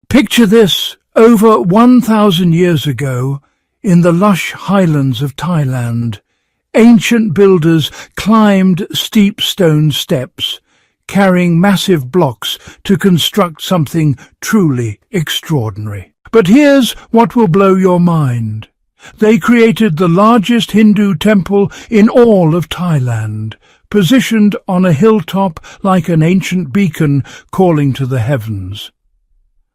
Picture this: over 1,000 years ago, in the lush highlands of Thailand, ancient builders climbed steep stone steps, carrying massive blocks to construct something truly extraordinary. But here's what will blow your mind. They created the largest Hindu temple in all of Thailand, positioned on a hilltop like an ancient beacon calling to the heavens.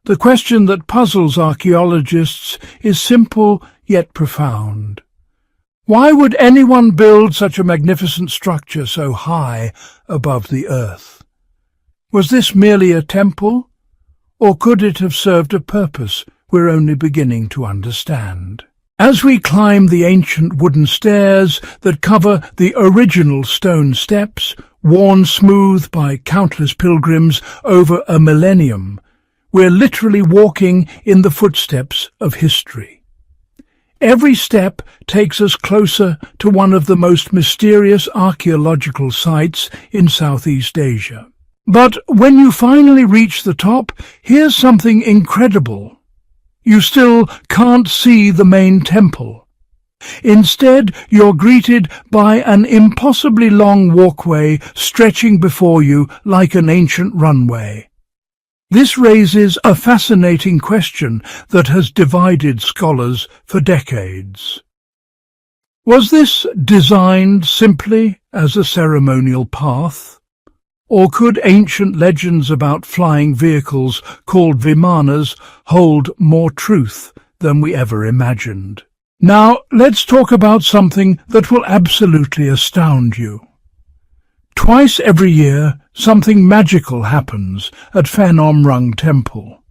The question that puzzles archaeologists is simple yet profound. Why would anyone build such a magnificent structure so high above the earth? Was this merely a temple, or could it have served a purpose we're only beginning to understand? As we climb the ancient wooden stairs that cover the original stone steps, worn smooth by countless pilgrims over a millennium, we're literally walking in the footsteps of history. Every step takes us closer to one of the most mysterious archaeological sites in Southeast Asia. But when you finally reach the top, here's something incredible. You still can't see the main temple. Instead, you're greeted by an impossibly long walkway stretching before you like an ancient runway. This raises a fascinating question that has divided scholars for decades. Was this designed simply as a ceremonial path? Or could ancient legends about flying vehicles called vimanas hold more truth than we ever imagined? Now, let's talk about something that will absolutely astound you. Twice every year, something magical happens at Phanom Rung Temple.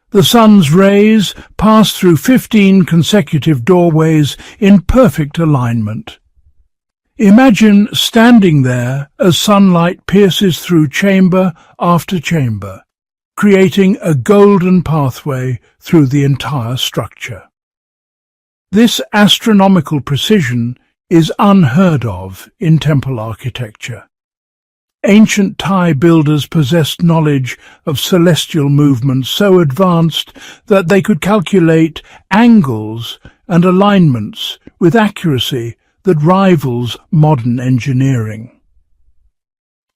The sun's rays pass through 15 consecutive doorways in perfect alignment. Imagine standing there as sunlight pierces through chamber after chamber, creating a golden pathway through the entire structure. This astronomical precision is unheard of in temple architecture. Ancient Thai builders possessed knowledge of celestial movements so advanced that they could calculate angles and alignments with accuracy that rivals modern engineering.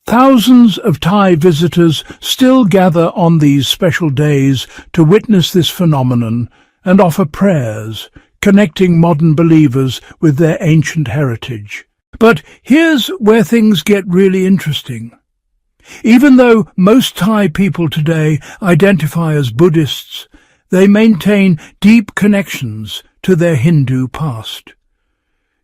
Thousands of Thai visitors still gather on these special days to witness this phenomenon and offer prayers, connecting modern believers with their ancient heritage. But here's where things get really interesting. Even though most Thai people today identify as Buddhists, they maintain deep connections to their Hindu past.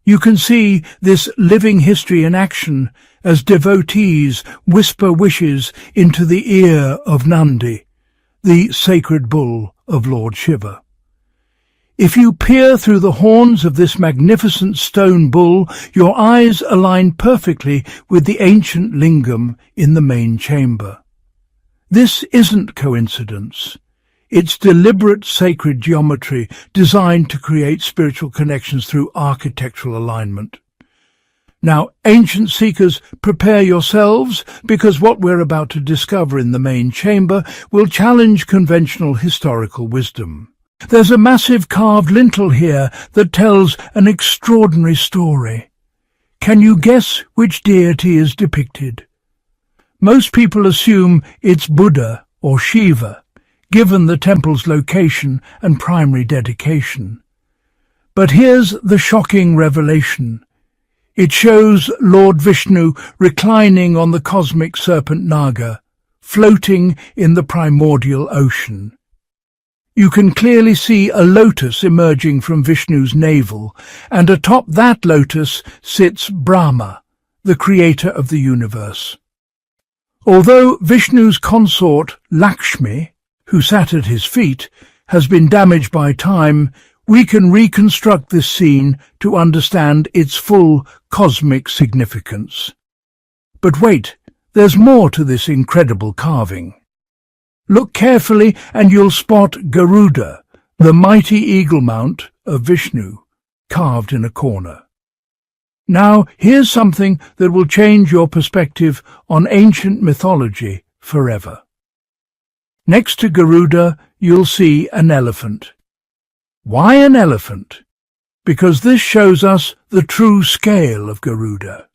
You can see this living history in action as devotees whisper wishes into the ear of Nandi, the sacred bull of Lord Shiva. If you peer through the horns of this magnificent stone bull, your eyes align perfectly with the ancient lingam in the main chamber. This isn't coincidence. It's deliberate sacred geometry designed to create spiritual connections through architectural alignment. Now, ancient seekers, prepare yourselves, because what we're about to discover in the main chamber will challenge conventional historical wisdom. There's a massive carved lintel here that tells an extraordinary story. Can you guess which deity is depicted? Most people assume it's Buddha or Shiva, given the temple's location and primary dedication. But here's the shocking revelation. It shows Lord Vishnu reclining on the cosmic serpent Naga, floating in the primordial ocean. You can clearly see a lotus emerging from Vishnu's navel, and atop that lotus sits Brahma, the creator of the universe. Although Vishnu's consort, Lakshmi, who sat at his feet, has been damaged by time, we can reconstruct this scene to understand its full cosmic significance. But wait, there's more to this incredible carving. Look carefully and you'll spot Garuda, the mighty eagle mount of Vishnu, carved in a corner. Now, here's something that will change your perspective on ancient mythology forever. Next to Garuda you'll see an elephant. Why an elephant? Because this shows us the true scale of Garuda.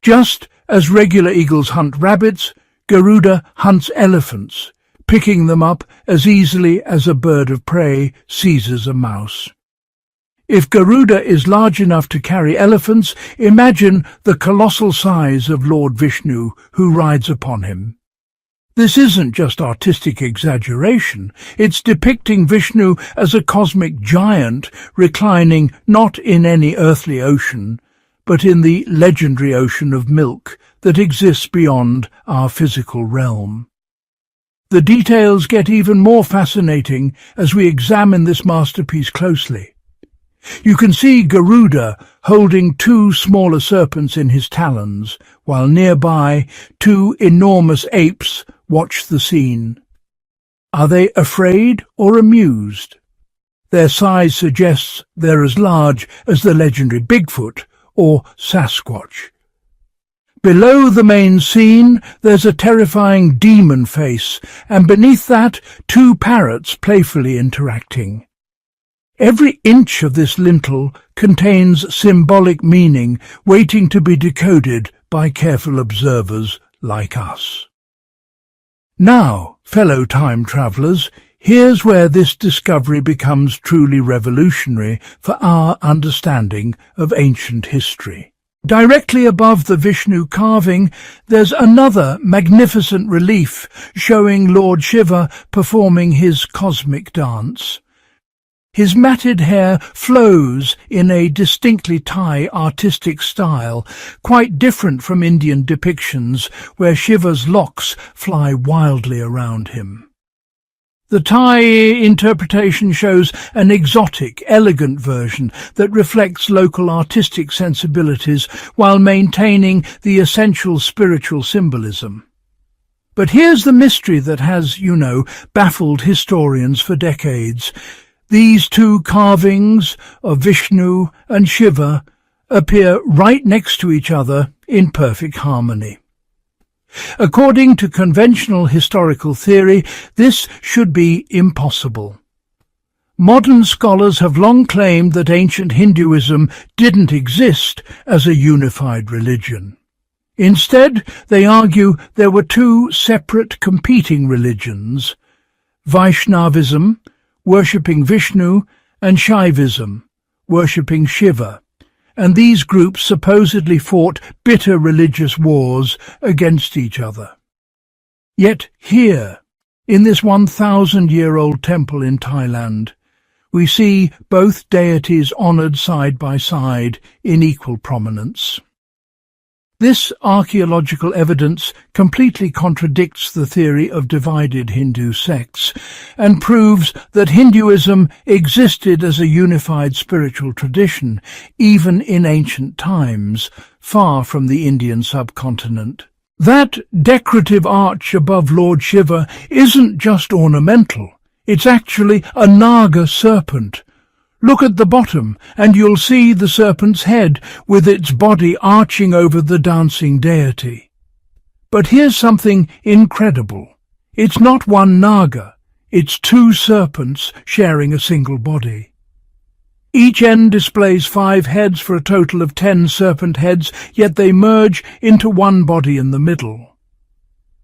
Just as regular eagles hunt rabbits, Garuda hunts elephants, picking them up as easily as a bird of prey seizes a mouse. If Garuda is large enough to carry elephants, imagine the colossal size of Lord Vishnu who rides upon him. This isn't just artistic exaggeration, it's depicting Vishnu as a cosmic giant reclining not in any earthly ocean, but in the legendary ocean of milk that exists beyond our physical realm. The details get even more fascinating as we examine this masterpiece closely. You can see Garuda holding two smaller serpents in his talons, while nearby two enormous apes watch the scene. Are they afraid or amused? Their size suggests they're as large as the legendary Bigfoot or Sasquatch. Below the main scene, there's a terrifying demon face, and beneath that, two parrots playfully interacting. Every inch of this lintel contains symbolic meaning waiting to be decoded by careful observers like us. Now, fellow time travellers, here's where this discovery becomes truly revolutionary for our understanding of ancient history. Directly above the Vishnu carving, there's another magnificent relief showing Lord Shiva performing his cosmic dance. His matted hair flows in a distinctly Thai artistic style, quite different from Indian depictions where Shiva's locks fly wildly around him. The Thai interpretation shows an exotic, elegant version that reflects local artistic sensibilities while maintaining the essential spiritual symbolism. But here's the mystery that has, baffled historians for decades. These two carvings of Vishnu and Shiva appear right next to each other in perfect harmony. According to conventional historical theory, this should be impossible. Modern scholars have long claimed that ancient Hinduism didn't exist as a unified religion. Instead, they argue there were two separate competing religions: Vaishnavism, worshipping Vishnu, and Shaivism, worshipping Shiva, and these groups supposedly fought bitter religious wars against each other. Yet here, in this 1,000-year-old temple in Thailand, we see both deities honoured side by side in equal prominence. This archaeological evidence completely contradicts the theory of divided Hindu sects and proves that Hinduism existed as a unified spiritual tradition, even in ancient times, far from the Indian subcontinent. That decorative arch above Lord Shiva isn't just ornamental, it's actually a Naga serpent. Look at the bottom, and you'll see the serpent's head with its body arching over the dancing deity. But here's something incredible. It's not one Naga, it's two serpents sharing a single body. Each end displays 5 heads for a total of 10 serpent heads, yet they merge into one body in the middle.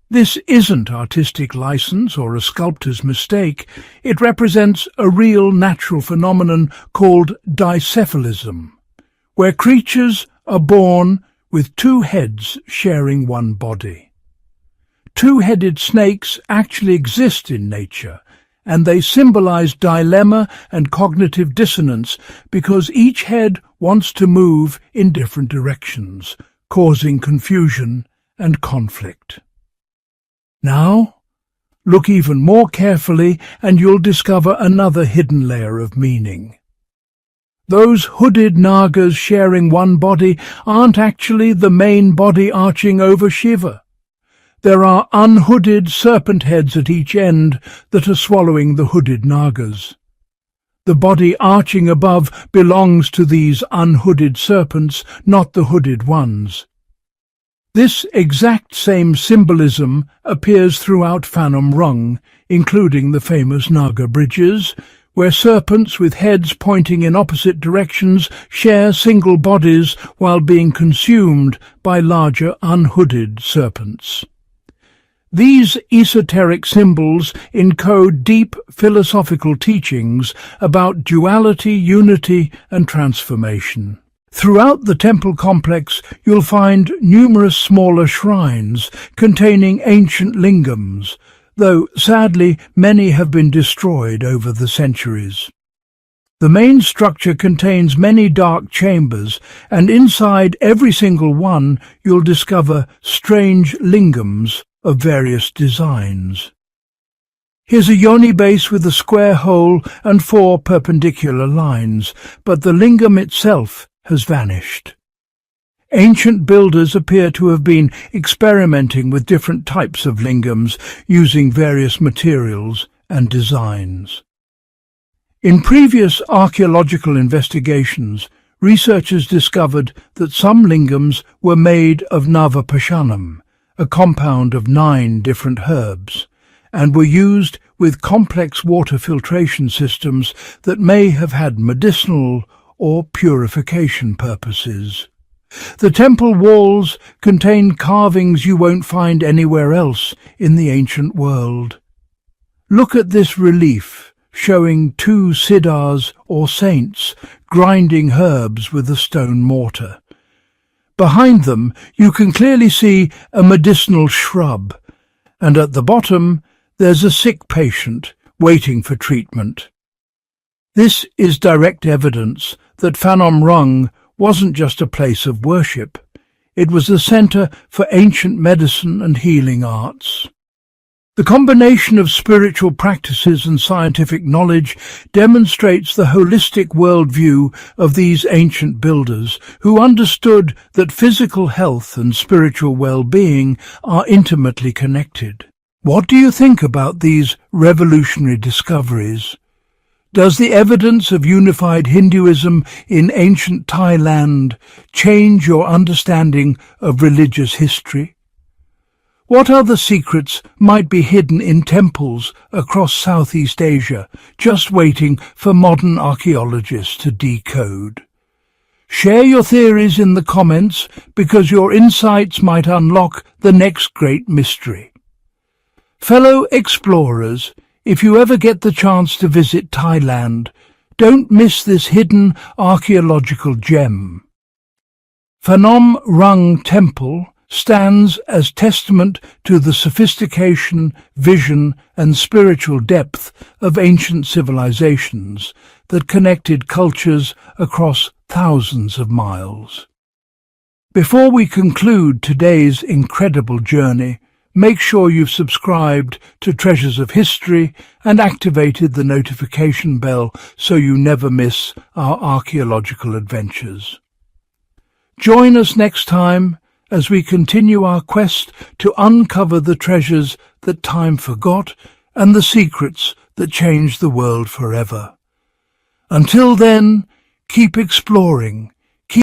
This isn't artistic license or a sculptor's mistake. It represents a real natural phenomenon called dicephalism, where creatures are born with 2 heads sharing one body. 2-headed snakes actually exist in nature, and they symbolize dilemma and cognitive dissonance because each head wants to move in different directions, causing confusion and conflict. Now, look even more carefully and you'll discover another hidden layer of meaning. Those hooded Nagas sharing one body aren't actually the main body arching over Shiva. There are unhooded serpent heads at each end that are swallowing the hooded Nagas. The body arching above belongs to these unhooded serpents, not the hooded ones. This exact same symbolism appears throughout Phanom Rung, including the famous Naga bridges, where serpents with heads pointing in opposite directions share single bodies while being consumed by larger unhooded serpents. These esoteric symbols encode deep philosophical teachings about duality, unity, and transformation. Throughout the temple complex, you'll find numerous smaller shrines containing ancient lingams, though sadly many have been destroyed over the centuries. The main structure contains many dark chambers, and inside every single one you'll discover strange lingams of various designs. Here's a yoni base with a square hole and 4 perpendicular lines, but the lingam itself has vanished. Ancient builders appear to have been experimenting with different types of lingams using various materials and designs. In previous archaeological investigations, researchers discovered that some lingams were made of navapashanam, a compound of 9 different herbs, and were used with complex water filtration systems that may have had medicinal or purification purposes. The temple walls contain carvings you won't find anywhere else in the ancient world. Look at this relief showing 2 siddhas or saints grinding herbs with a stone mortar. Behind them you can clearly see a medicinal shrub, and at the bottom there's a sick patient waiting for treatment. This is direct evidence that Phanom Rung wasn't just a place of worship. It was a centre for ancient medicine and healing arts. The combination of spiritual practices and scientific knowledge demonstrates the holistic worldview of these ancient builders who understood that physical health and spiritual well-being are intimately connected. What do you think about these revolutionary discoveries? Does the evidence of unified Hinduism in ancient Thailand change your understanding of religious history? What other secrets might be hidden in temples across Southeast Asia, just waiting for modern archaeologists to decode? Share your theories in the comments, because your insights might unlock the next great mystery. Fellow explorers, if you ever get the chance to visit Thailand, don't miss this hidden archaeological gem. Phanom Rung Temple stands as testament to the sophistication, vision, and spiritual depth of ancient civilizations that connected cultures across thousands of miles. Before we conclude today's incredible journey, make sure you've subscribed to Treasures of History and activated the notification bell so you never miss our archaeological adventures. Join us next time as we continue our quest to uncover the treasures that time forgot and the secrets that changed the world forever. Until then, keep exploring